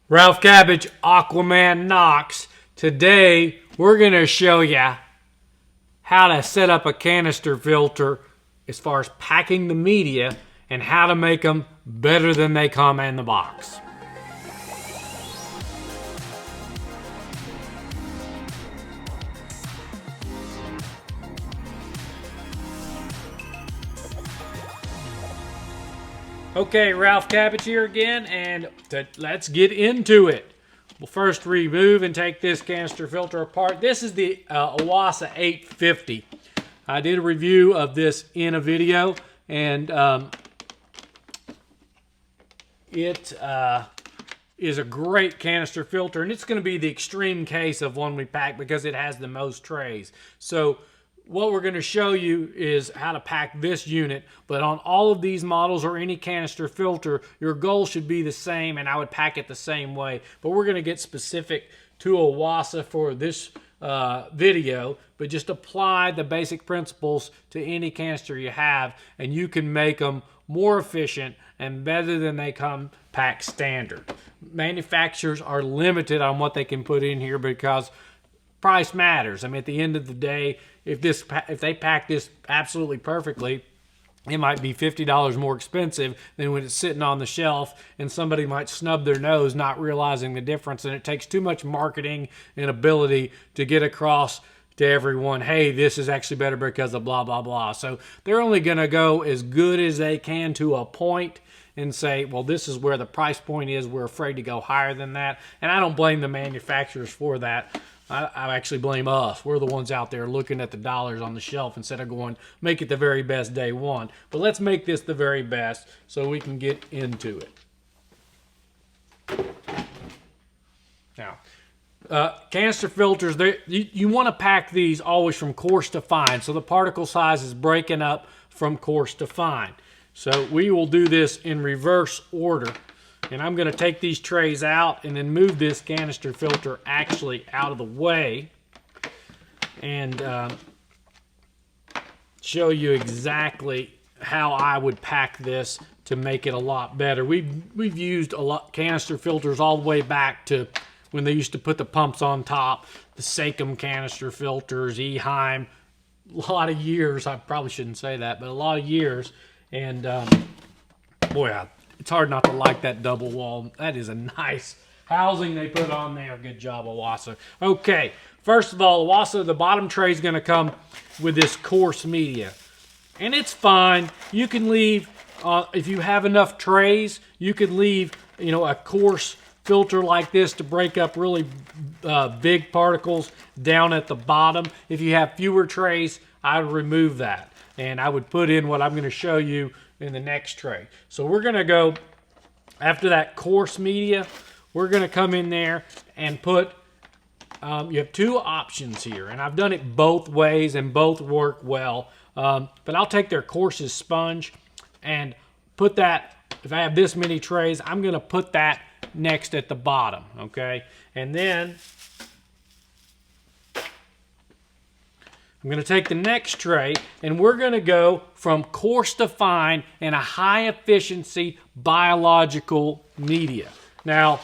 Ralph Cabbage, Aquaman Knox. Today, we're going to show you how to set up a canister filter as far as packing the media and how to make them better than they come in the box. Okay, Ralph Cabbage here again, and let's get into it. We'll first remove and take this canister filter apart. This is the Oase 850. I did a review of this in a video, and it is a great canister filter, and it's going to be the extreme case of one we pack because it has the most trays. So what we're going to show you is how to pack this unit, but on all of these models or any canister filter, your goal should be the same, and I would pack it the same way. But we're going to get specific to Oase for this video, but just apply the basic principles to any canister you have, and you can make them more efficient and better than they come packed standard. Manufacturers are limited on what they can put in here because price matters. I mean, at the end of the day, if they pack this absolutely perfectly, it might be $50 more expensive than when it's sitting on the shelf, and somebody might snub their nose not realizing the difference, and it takes too much marketing and ability to get across to everyone, hey, this is actually better because of blah, blah, blah. So they're only going to go as good as they can to a point and say, well, this is where the price point is. We're afraid to go higher than that. And I don't blame the manufacturers for that. I actually blame us. We're the ones out there looking at the dollars on the shelf instead of going, make it the very best day one. But let's make this the very best so we can get into it. Now, canister filters, you want to pack these always from coarse to fine. So the particle size is breaking up from coarse to fine. So we will do this in reverse order. And I'm going to take these trays out and then move this canister filter actually out of the way and show you exactly how I would pack this to make it a lot better. We've used a lot canister filters all the way back to when they used to put the pumps on top, the Sachem canister filters, Eheim, a lot of years. I probably shouldn't say that, but a lot of years. And boy, it's hard not to like that double wall. That is a nice housing they put on there. Good job, Oase. Okay, first of all, Oase, the bottom tray is going to come with this coarse media. And it's fine. You can leave, if you have enough trays, you can leave, a coarse filter like this to break up really big particles down at the bottom. If you have fewer trays, I would remove that. And I would put in what I'm going to show you in the next tray. So we're going to go, after that coarse media, we're going to come in there and put, you have two options here. And I've done it both ways and both work well. But I'll take their coarsest sponge and put that, if I have this many trays, I'm going to put that next at the bottom, okay? And then I'm going to take the next tray, and we're going to go from coarse to fine in a high-efficiency biological media. Now,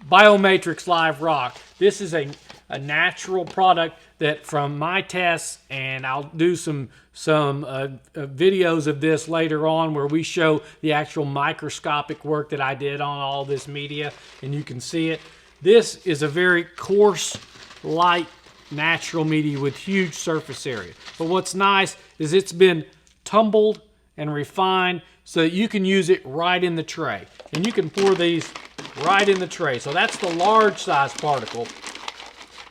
Biomatrix Live Rock, this is a natural product that from my tests, and I'll do some videos of this later on where we show the actual microscopic work that I did on all this media, and you can see it. This is a very coarse, light, natural media with huge surface area. But what's nice is it's been tumbled and refined so that you can use it right in the tray. And you can pour these right in the tray. So that's the large size particle.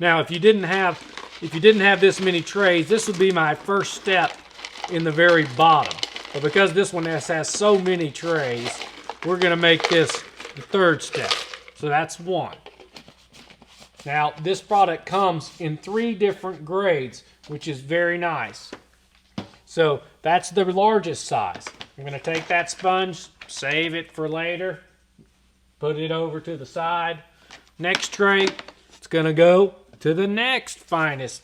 Now, if you didn't have this many trays, this would be my first step in the very bottom. But because this one has so many trays, we're going to make this the third step. So that's one. Now, this product comes in 3 different grades, which is very nice. So that's the largest size. I'm going to take that sponge, save it for later, put it over to the side. Next tray, it's going to go to the next finest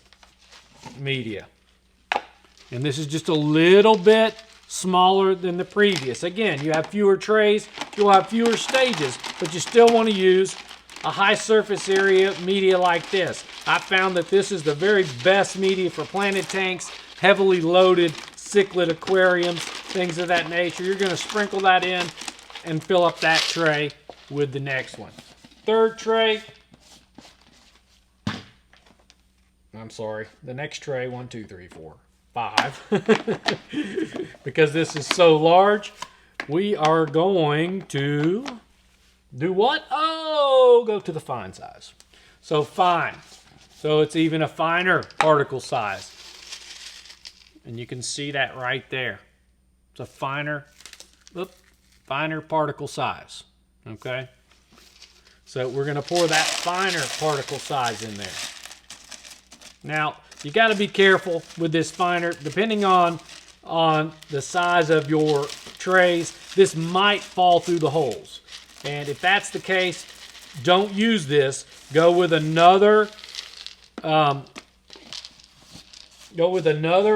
media. And this is just a little bit smaller than the previous. Again, you have fewer trays, you'll have fewer stages, but you still want to use a high surface area media like this. I found that this is the very best media for planted tanks, heavily loaded cichlid aquariums, things of that nature. You're going to sprinkle that in and fill up that tray with the next one. Third tray, I'm sorry, the next tray, 1, 2, 3, 4, 5. Because this is so large, we are going to do what? Oh, go to the fine size. So fine. So it's even a finer particle size. And you can see that right there. It's a finer particle size. Okay? So we're going to pour that finer particle size in there. Now, you got to be careful with this finer. Depending on the size of your trays, this might fall through the holes. And if that's the case, don't use this. Go with another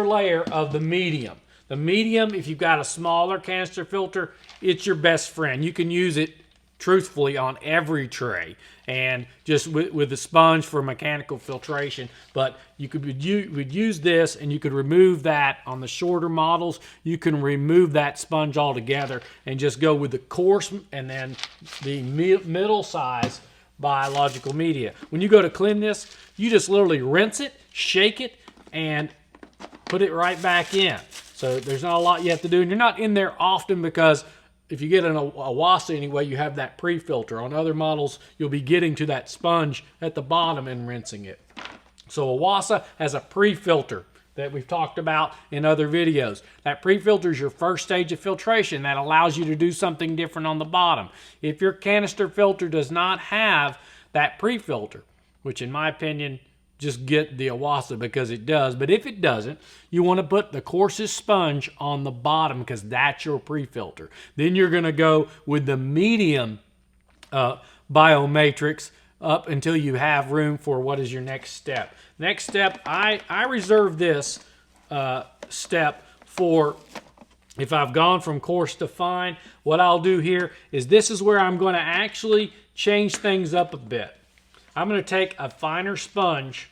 layer of the medium. The medium, if you've got a smaller canister filter, it's your best friend. You can use it truthfully on every tray, and just with the sponge for mechanical filtration. But you would use this, and you could remove that on the shorter models. You can remove that sponge altogether and just go with the coarse and then the middle size biological media. When you go to clean this, you just literally rinse it, shake it, and put it right back in. So there's not a lot you have to do, and you're not in there often, because if you get an Oase anyway, you have that pre-filter. On other models, you'll be getting to that sponge at the bottom and rinsing it. So Oase has a pre-filter that we've talked about in other videos. That pre-filter is your first stage of filtration. That allows you to do something different on the bottom. If your canister filter does not have that pre-filter, which in my opinion, just get the Oase because it does. But if it doesn't, you want to put the coarsest sponge on the bottom, because that's your pre-filter. Then you're going to go with the medium Biomatrix up until you have room for what is your next step. Next step, I reserve this step for if I've gone from coarse to fine. What I'll do here is this is where I'm going to actually change things up a bit. I'm going to take a finer sponge,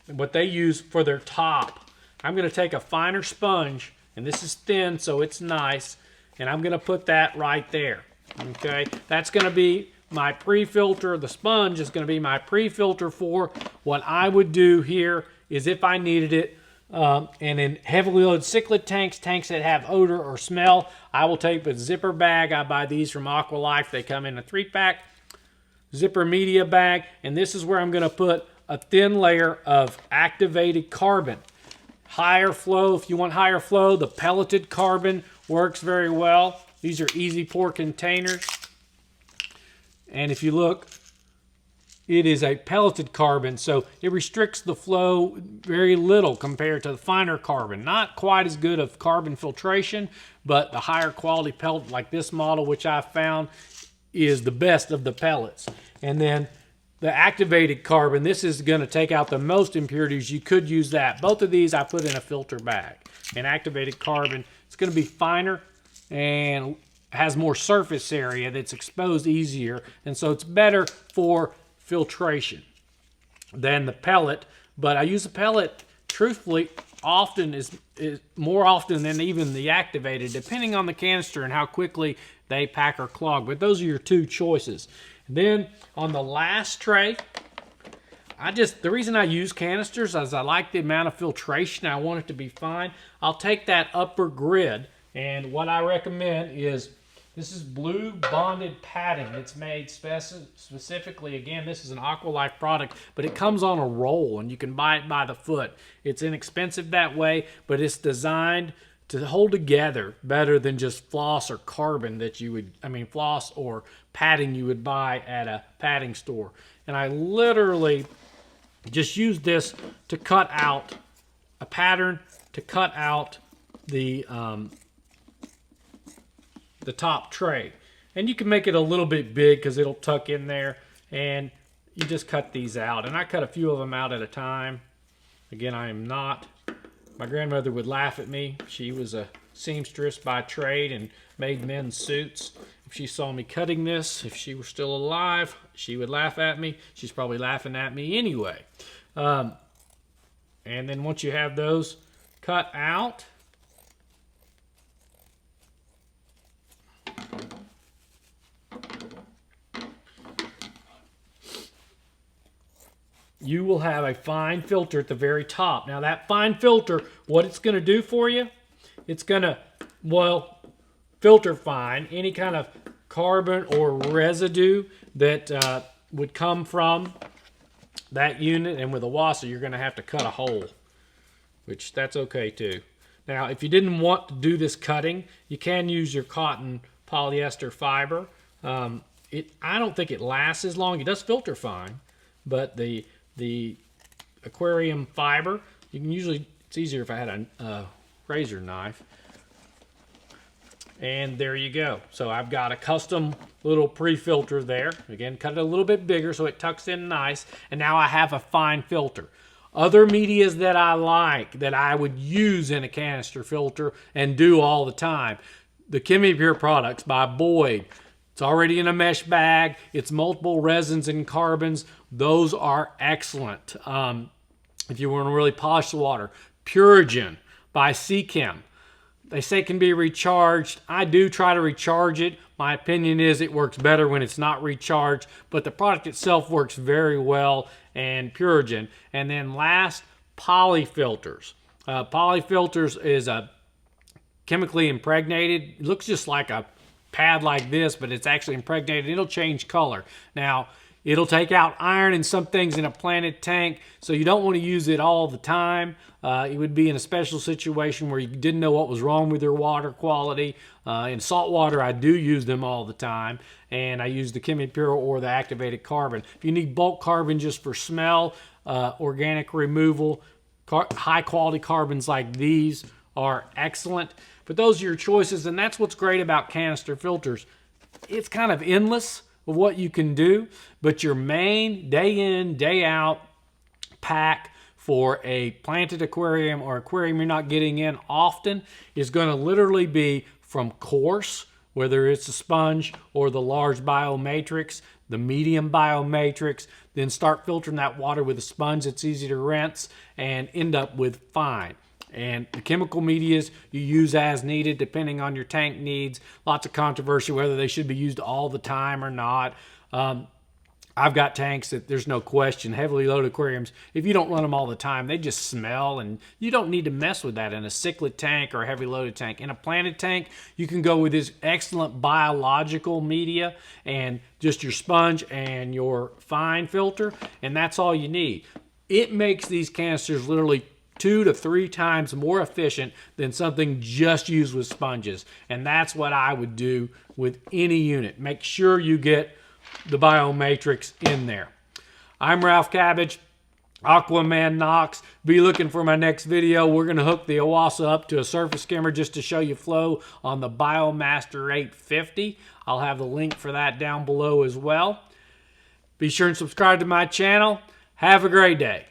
what they use for their top. I'm going to take a finer sponge, and this is thin, so it's nice, and I'm going to put that right there. Okay, that's going to be my pre-filter. The sponge is going to be my pre-filter for what I would do here is if I needed it. And in heavily loaded cichlid tanks, tanks that have odor or smell, I will take a zipper bag. I buy these from Aqualife. They come in a 3-pack. Zipper media bag, and this is where I'm going to put a thin layer of activated carbon. Higher flow, if you want higher flow, the pelleted carbon works very well. These are easy pour containers, and if you look, it is a pelleted carbon, so it restricts the flow very little compared to the finer carbon. Not quite as good of carbon filtration, but the higher quality pellet like this model, which I found, is the best of the pellets. And then the activated carbon, this is going to take out the most impurities. You could use that. Both of these I put in a filter bag. And activated carbon, it's going to be finer and has more surface area that's exposed easier, and so it's better for filtration than the pellet. But I use the pellet truthfully often, is more often than even the activated, depending on the canister and how quickly they pack or clog. But those are your two choices. And then on the last tray, the reason I use canisters is I like the amount of filtration. I want it to be fine. I'll take that upper grid, and what I recommend is, this is blue bonded padding. It's made specifically, again, this is an Aqualife product, but it comes on a roll, and you can buy it by the foot. It's inexpensive that way, but it's designed to hold together better than just floss or carbon that you would, floss or padding you would buy at a padding store. And I literally just use this to cut out a pattern, to cut out the top tray. And you can make it a little bit big because it'll tuck in there, and you just cut these out. And I cut a few of them out at a time. Again, I am not. My grandmother would laugh at me. She was a seamstress by trade and made men's suits. if she saw me cutting this, if she were still alive, she would laugh at me. She's probably laughing at me anyway. And then once you have those cut out, you will have a fine filter at the very top. Now that fine filter, what it's going to do for you, it's going to, well, filter fine any kind of carbon or residue that would come from that unit. And with a wasser, you're going to have to cut a hole, which that's okay too. Now, if you didn't want to do this cutting, you can use your cotton polyester fiber. I don't think it lasts as long. It does filter fine, but the aquarium fiber, you can usually, it's easier if I had a razor knife. And there you go. So I've got a custom little pre-filter there. Again, cut it a little bit bigger so it tucks in nice. And now I have a fine filter. Other medias that I like, that I would use in a canister filter and do all the time. The ChemiPure products by Boyd. It's already in a mesh bag. It's multiple resins and carbons. Those are excellent. If you want to really polish the water. Purigen by Seachem. They say it can be recharged. I do try to recharge it. My opinion is it works better when it's not recharged, but the product itself works very well, and Purigen. And then last, polyfilters. Polyfilters is a chemically impregnated. It looks just like a pad like this, but it's actually impregnated. It'll change color. Now, it'll take out iron and some things in a planted tank, so you don't want to use it all the time. It would be in a special situation where you didn't know what was wrong with your water quality. In salt water, I do use them all the time, and I use the ChemiPure or the activated carbon. If you need bulk carbon just for smell, organic removal, high quality carbons like these are excellent. But those are your choices, and that's what's great about canister filters. It's kind of endless of what you can do, but your main day in, day out pack for a planted aquarium or aquarium you're not getting in often is going to literally be from coarse, whether it's a sponge or the large Biomatrix, the medium Biomatrix, then start filtering that water with a sponge that's easy to rinse and end up with fine. And the chemical medias you use as needed depending on your tank needs. Lots of controversy whether they should be used all the time or not. I've got tanks that there's no question, heavily loaded aquariums, if you don't run them all the time, they just smell, and you don't need to mess with that in a cichlid tank or a heavy loaded tank. In a planted tank, you can go with this excellent biological media and just your sponge and your fine filter, and that's all you need. It makes these canisters literally 2 to 3 times more efficient than something just used with sponges. And that's what I would do with any unit. Make sure you get the Biomatrix in there. I'm Ralph Cabbage, Aquaman Knox. Be looking for my next video. We're going to hook the Oase up to a surface skimmer just to show you flow on the Biomaster 850. I'll have the link for that down below as well. Be sure and subscribe to my channel. Have a great day.